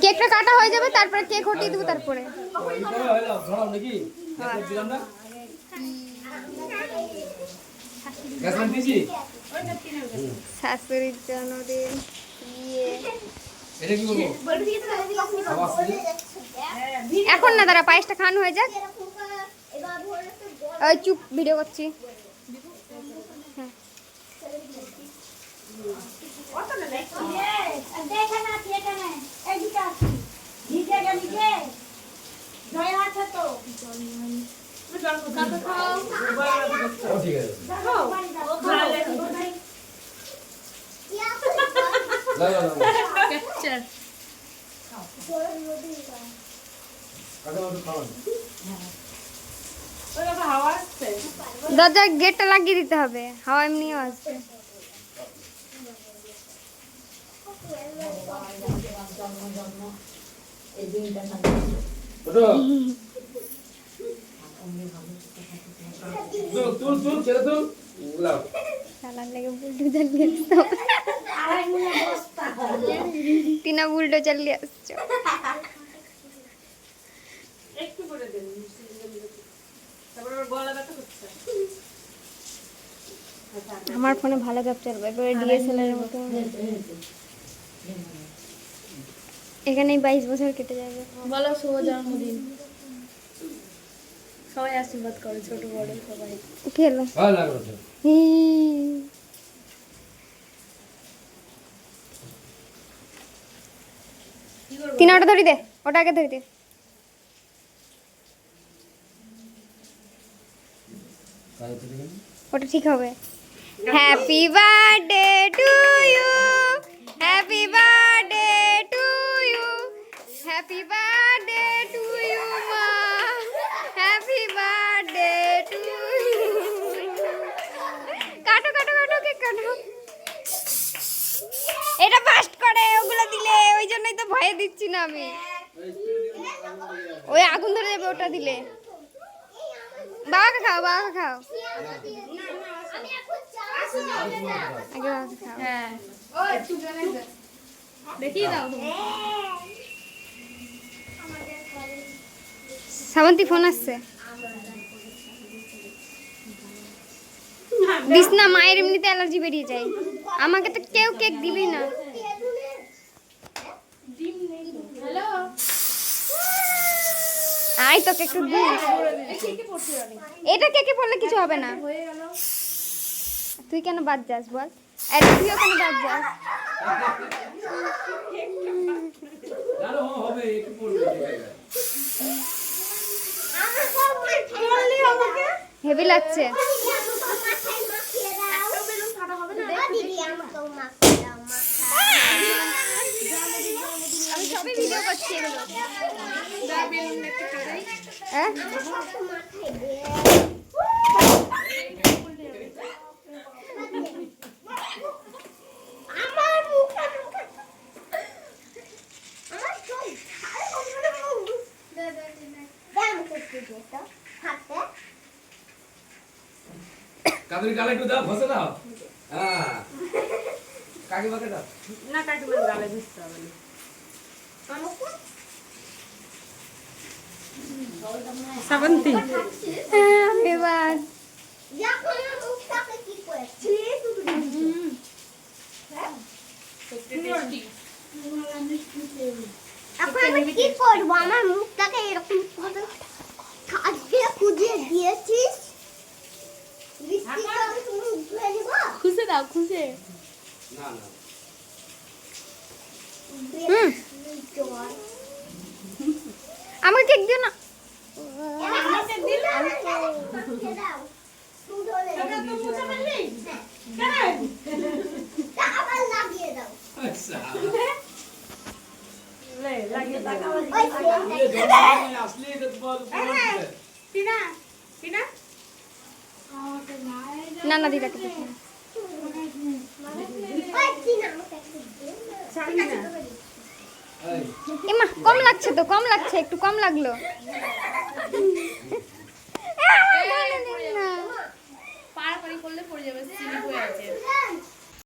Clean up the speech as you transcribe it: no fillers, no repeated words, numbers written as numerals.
কেকটা কাটা হয়ে যাবে, তারপরে কেক হটিয়ে দেবো। তারপরে শাশুড়ির জন্মদিন এখন না, দাঁড়া পায়েসটা খান হয়ে যাক। ওই চুপ, ভিডিও করছি। দরজার গেটটা লাগিয়ে দিতে হবে, হাওয়া এমনিও আসবে। টিনা উল্টো চালিয়ে আসছো। আমার ফোনে ভালো ক্যাপচার হবে, ডিএসএলআর এর মতো। এখানেই 22 বছর কেটে যাবে। বলো শুভ জন্মদিন। সবাই আশীর্বাদ করে, ছোট বড় সবাই। খেলো ভালো লাগলো। তিন ওটা ধরি দে, ওটা আগে ধরি দে। ওটা ঠিক হবে। Happy birthday to you, happy birthday to you, happy birthday to you মা, হ্যাপি বার্থডে টু ইউ। কাটো কাটো কাটো, কেক কাটো। এটা ফাস্ট করে, ওগুলো দিলে ওই জন্যই তো ভয়ে দিচ্ছি না আমি। ওই আগুন ধরে যাবে ওটা দিলে। বাবাকে খাও, বাবাকে খাও। আগে বাবাকে খাও। হ্যাঁ দেখিয়ে দাও। শ্রাবন্তী ফোন আসছে। দিস না, মায়ের এমনিতে অ্যালার্জি বেরিয়ে যায়। আমাকে তো কেউ কেক দিবি না। হ্যালো, আই তোকে একটু দি। এটা কেকে পড়লে কিছু হবে না। তুই কেন বাদ যাস বল? আরে তুইও কেন বাদ যাস? হেভি লাগছে। আমি সবই ভিডিও করছি এগুলো। হ্যাঁ কাদের গালে একটু দাও, ঘষে দাও। হ্যাঁ কাকিমাকে দাও না কাকিমার গালে ঘুষতে হবে না। শ্রাবন্তী এবার এখন আমি কি করবো? আমার মুখটাকে এরকম আজকে খুঁজিয়ে দিয়েছিস। খুশে দাও, খুশে। না না আমার কেক দিও না। আচ্ছা লাগিয়ে দাও। আসলে এটা তোমার টিনা, টিনা না না দিদাকে দেখো। এমা কম লাগছে তো, কম লাগছে, একটু কম লাগলো। পাড়াপাড়ি করলে পড়ে যাবে, সিলিপ হয়ে আছে।